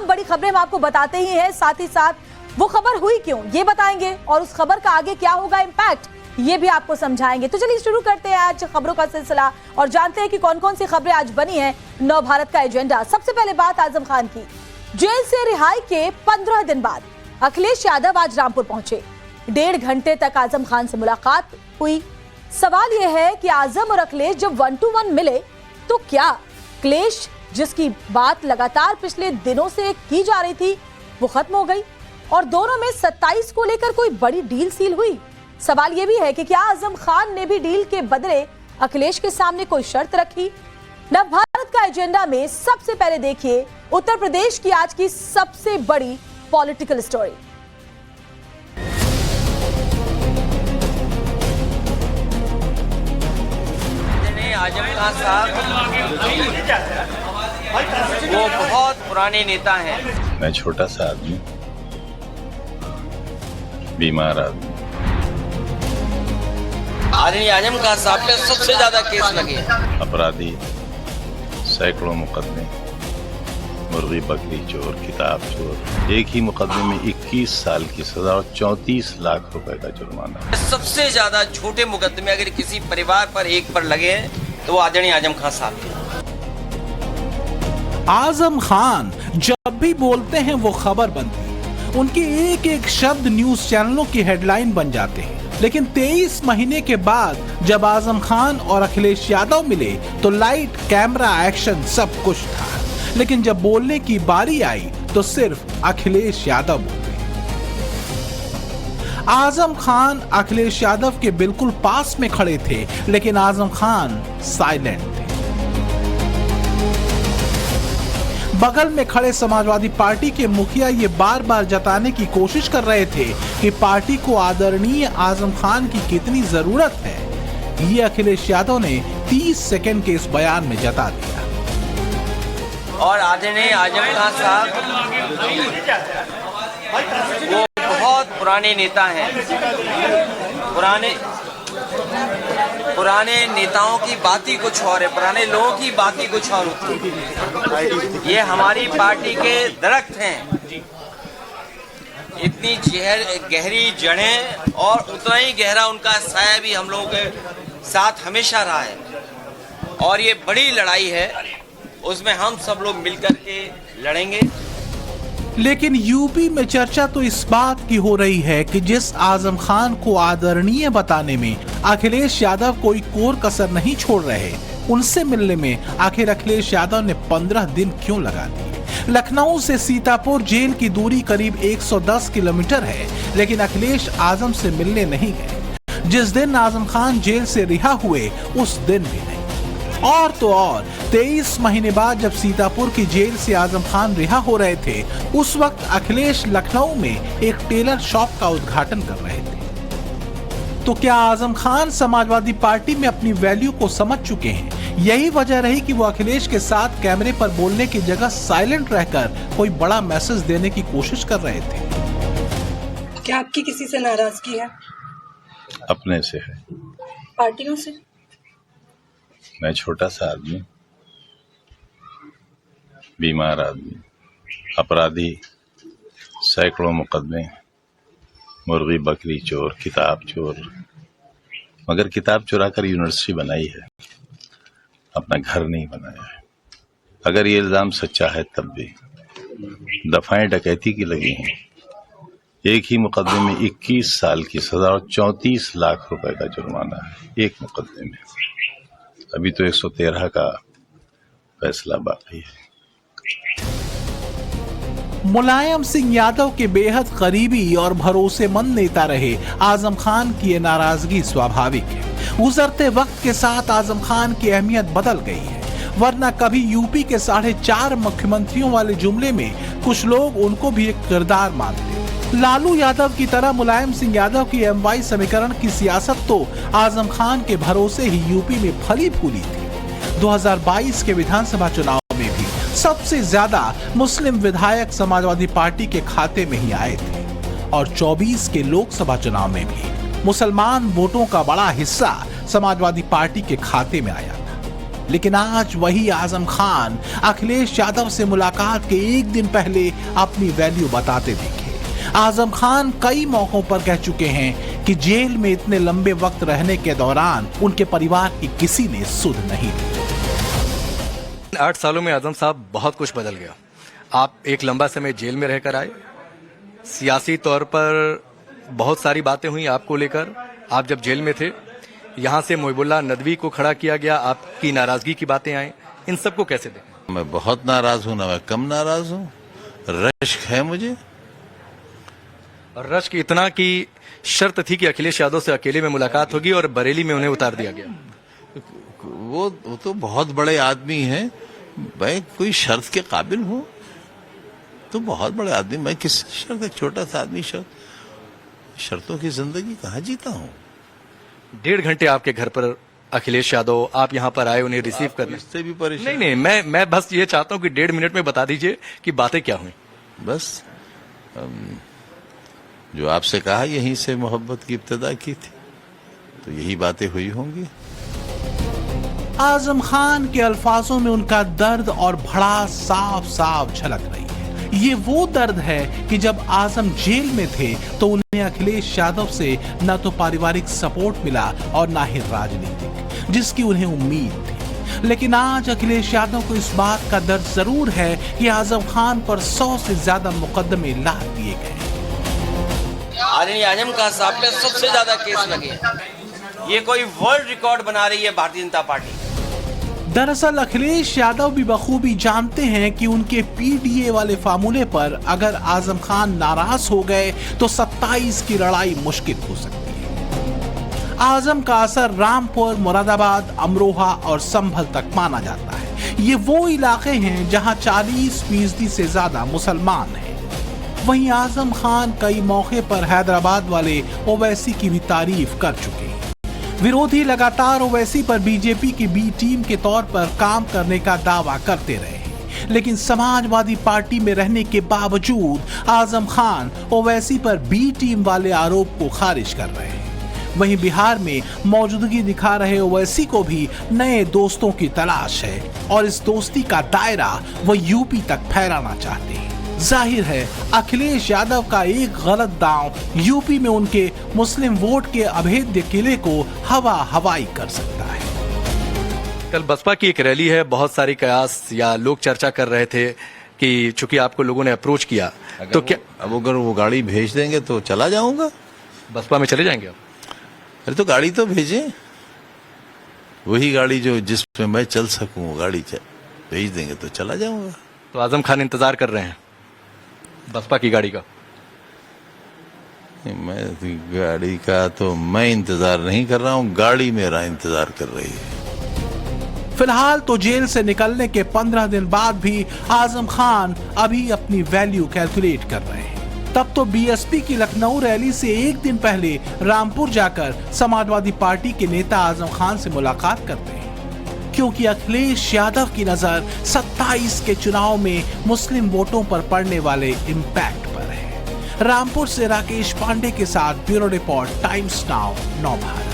तमाम बड़ी खबरें हम आपको बताते ही हैं, साथ ही साथ वो खबर हुई क्यों ये बताएंगे और उस खबर का आगे क्या होगा इम्पैक्ट ये भी आपको समझाएंगे। तो चलिए शुरू करते हैं आज खबरों का सिलसिला और जानते हैं कि कौन कौन सी खबरें आज बनी है नव भारत का एजेंडा। सबसे पहले बात आजम खान की। जेल से रिहाई के 15 दिन बाद अखिलेश यादव आज रामपुर पहुंचे। 1.5 घंटे तक आजम खान से मुलाकात हुई। सवाल यह है कि आजम और अखिलेश जब 1 to 1 मिले तो क्या क्लेश जिसकी बात लगातार पिछले दिनों से की जा रही थी वो खत्म हो गई और दोनों में 27 को लेकर कोई बड़ी डील सील हुई। सवाल यह भी है कि क्या आजम खान ने भी डील के बदले अखिलेश के सामने कोई शर्त रखी। नव भारत का एजेंडा में सबसे पहले देखिए उत्तर प्रदेश की आज की सबसे बड़ी पॉलिटिकल स्टोरी। आजम खान साहब वो बहुत पुराने नेता हैं। मैं छोटा सा आदमी, बीमार आदमी। आदरणीय आजम खान साहब पे सबसे ज्यादा केस लगे। अपराधी, सैकड़ों मुकदमे, मुर्गी बकरी चोर, किताब चोर। एक ही मुकदमे में 21 साल की सजा और 34 लाख रुपए का जुर्माना। सबसे ज्यादा छोटे मुकदमे अगर किसी परिवार पर एक पर लगे तो आदरणीय आजम खान साहब के। आजम खान जब भी बोलते हैं वो खबर बनती है। उनके एक एक शब्द न्यूज चैनलों की हेडलाइन बन जाते हैं। लेकिन 23 महीने के बाद जब आजम खान और अखिलेश यादव मिले तो लाइट, कैमरा, एक्शन सब कुछ था। लेकिन जब बोलने की बारी आई तो सिर्फ अखिलेश यादव बोले। आजम खान अखिलेश यादव के बिल्कुल पास में खड़े थे, लेकिन आजम खान साइलेंट थे। बगल में खड़े समाजवादी पार्टी के मुखिया ये बार बार जताने की कोशिश कर रहे थे कि पार्टी को आदरणीय आजम खान की कितनी जरूरत है। ये अखिलेश यादव ने 30 सेकंड के इस बयान में जता दिया। और आदरणीय आजम खान साहब वो बहुत पुराने नेता हैं। पुराने नेताओं की बात ही कुछ और है, पुराने लोगों की बात ही कुछ और होती है। ये हमारी पार्टी के दरख्त हैं। इतनी गहरी जड़ें और उतना ही गहरा उनका साया भी हम लोगों के साथ हमेशा रहा है। और ये बड़ी लड़ाई है, उसमें हम सब लोग मिलकर के लड़ेंगे। लेकिन यूपी में चर्चा तो इस बात की हो रही है कि जिस आजम खान को आदरणीय बताने में अखिलेश यादव कोई कोर कसर नहीं छोड़ रहे, उनसे मिलने में आखिर अखिलेश यादव ने 15 दिन क्यों लगा दिए। लखनऊ से सीतापुर जेल की दूरी करीब 110 किलोमीटर है, लेकिन अखिलेश आजम से मिलने नहीं गए। जिस दिन आजम खान जेल से रिहा हुए उस दिन भी नहीं। और तो और 23 महीने बाद जब सीतापुर की जेल से आजम खान रिहा हो रहे थे, उस वक्त अखिलेश लखनऊ में एक टेलर शॉप का उद्घाटन कर रहे थे। तो क्या आजम खान समाजवादी पार्टी में अपनी वैल्यू को समझ चुके हैं? यही वजह रही कि वो अखिलेश के साथ कैमरे पर बोलने की जगह साइलेंट रहकर कोई बड़ा मैसेज देने की कोशिश कर रहे थे। क्या आपकी किसी से नाराजगी है? अपने से है। पार्टियों से? मैं छोटा सा आदमी, बीमार आदमी। अपराधी, सैकड़ों मुकदमे, मुर्गी बकरी चोर, किताब चोर। मगर किताब चुरा कर यूनिवर्सिटी बनाई है, अपना घर नहीं बनाया है। अगर ये इल्जाम सच्चा है तब भी दफाएं डकैती की लगी हैं। एक ही मुकदमे में 21 साल की सजा और 34 लाख रुपए का जुर्माना है। एक मुकदमे में अभी तो 113 का फैसला बाकी है। मुलायम सिंह यादव के बेहद करीबी और भरोसेमंद नेता रहे आजम खान की ये नाराजगी स्वाभाविक है। गुजरते वक्त के साथ आजम खान की अहमियत बदल गई है, वरना कभी यूपी के 4.5 मुख्यमंत्रियों वाले जुमले में कुछ लोग उनको भी एक किरदार मानते। लालू यादव की तरह मुलायम सिंह यादव की MY समीकरण की सियासत तो आजम खान के भरोसे ही यूपी में फली फूली थी। 2022 के विधानसभा चुनाव में भी सबसे ज्यादा मुस्लिम विधायक समाजवादी पार्टी के खाते में ही आए थे और 24 के लोकसभा चुनाव में भी मुसलमान वोटों का बड़ा हिस्सा समाजवादी पार्टी के खाते में आया था। लेकिन आज वही आजम खान अखिलेश यादव से मुलाकात के एक दिन पहले अपनी वैल्यू बताते दिखे। आजम खान कई मौकों पर कह चुके हैं कि जेल में इतने लंबे वक्त रहने के दौरान उनके परिवार की किसी ने सुध नहीं ली। 8 सालों में आजम साहब बहुत कुछ बदल गया। आप एक लंबा समय जेल में रहकर आए, सियासी तौर पर बहुत सारी बातें हुई आपको लेकर। आप जब जेल में थे, यहाँ से मोहिबुल्लाह नदवी को खड़ा किया गया, आपकी नाराजगी की बातें आई, इन सबको कैसे देखें? मैं बहुत नाराज हूं ना मैं कम नाराज हूं, रश्क है मुझे। रश्क इतना कि शर्त थी कि अखिलेश यादव से अकेले में मुलाकात होगी और बरेली में उन्हें उतार दिया गया। वो तो बहुत बड़े आदमी हैं, मैं कोई शर्त के काबिल हूं तो बहुत बड़े आदमी, मैं किस शर्त, एक छोटा सा आदमी शर्तों की जिंदगी कहाँ जीता हूं। 1.5 घंटे आपके घर पर अखिलेश यादव, आप यहाँ पर आए उन्हें रिसीव करने। इससे भी परेशान नहीं, मैं बस ये चाहता हूँ कि 1.5 मिनट में बता दीजिए कि बातें क्या हुई। बस जो आपसे कहा यहीं से मोहब्बत की इब्तिदा की थी, तो यही बातें हुई होंगी। आजम खान के अल्फाजों में उनका दर्द और भड़ास साफ साफ झलक रही है। ये वो दर्द है कि जब आजम जेल में थे तो उन्हें अखिलेश यादव से न तो पारिवारिक सपोर्ट मिला और न ही राजनीतिक, जिसकी उन्हें उम्मीद थी। लेकिन आज अखिलेश यादव को इस बात का दर्द जरूर है कि आजम खान पर 100 से ज्यादा मुकदमे लाद दिए गए। आदरणीय आजम खान साहब पे सबसे ज्यादा केस लगे। ये कोई वर्ल्ड रिकॉर्ड बना रही है भारतीय जनता पार्टी। दरअसल अखिलेश यादव भी बखूबी जानते हैं कि उनके पीडीए वाले फार्मूले पर अगर आजम खान नाराज हो गए तो 27 की लड़ाई मुश्किल हो सकती है। आजम का असर रामपुर, मुरादाबाद, अमरोहा और संभल तक माना जाता है। ये वो इलाके हैं जहां 40% से ज्यादा मुसलमान हैं। वहीं आजम खान कई मौके पर हैदराबाद वाले ओवैसी की भी तारीफ कर चुके हैं। विरोधी लगातार ओवैसी पर बीजेपी की बी टीम के तौर पर काम करने का दावा करते रहे हैं, लेकिन समाजवादी पार्टी में रहने के बावजूद आजम खान ओवैसी पर बी टीम वाले आरोप को खारिज कर रहे हैं। वहीं बिहार में मौजूदगी दिखा रहे ओवैसी को भी नए दोस्तों की तलाश है और इस दोस्ती का दायरा वो यूपी तक फैलाना चाहते हैं। जाहिर है अखिलेश यादव का एक गलत दांव यूपी में उनके मुस्लिम वोट के अभेद्य किले को हवा हवाई कर सकता है। कल बसपा की एक रैली है, बहुत सारी कयास या लोग चर्चा कर रहे थे कि चूंकि आपको लोगों ने अप्रोच किया तो क्या अब अगर वो गाड़ी भेज देंगे तो चला जाऊंगा। बसपा में चले जाएंगे आप? अरे तो गाड़ी तो भेजें, वही गाड़ी जो जिसमें मैं चल सकूं वो गाड़ी भेज देंगे तो चला जाऊंगा। तो आजम खान इंतजार कर रहे हैं बसपा की गाड़ी का? मैं गाड़ी का तो मैं इंतजार नहीं कर रहा हूं, गाड़ी मेरा इंतजार कर रही है। फिलहाल तो जेल से निकलने के 15 दिन बाद भी आजम खान अभी अपनी वैल्यू कैलकुलेट कर रहे हैं। तब तो बीएसपी की लखनऊ रैली से एक दिन पहले रामपुर जाकर समाजवादी पार्टी के नेता आजम खान से मुलाकात करते हैं, क्योंकि अखिलेश यादव की नजर 27 के चुनाव में मुस्लिम वोटों पर पड़ने वाले इंपैक्ट पर है। रामपुर से राकेश पांडे के साथ ब्यूरो रिपोर्ट, टाइम्स नाउ, नव भारत।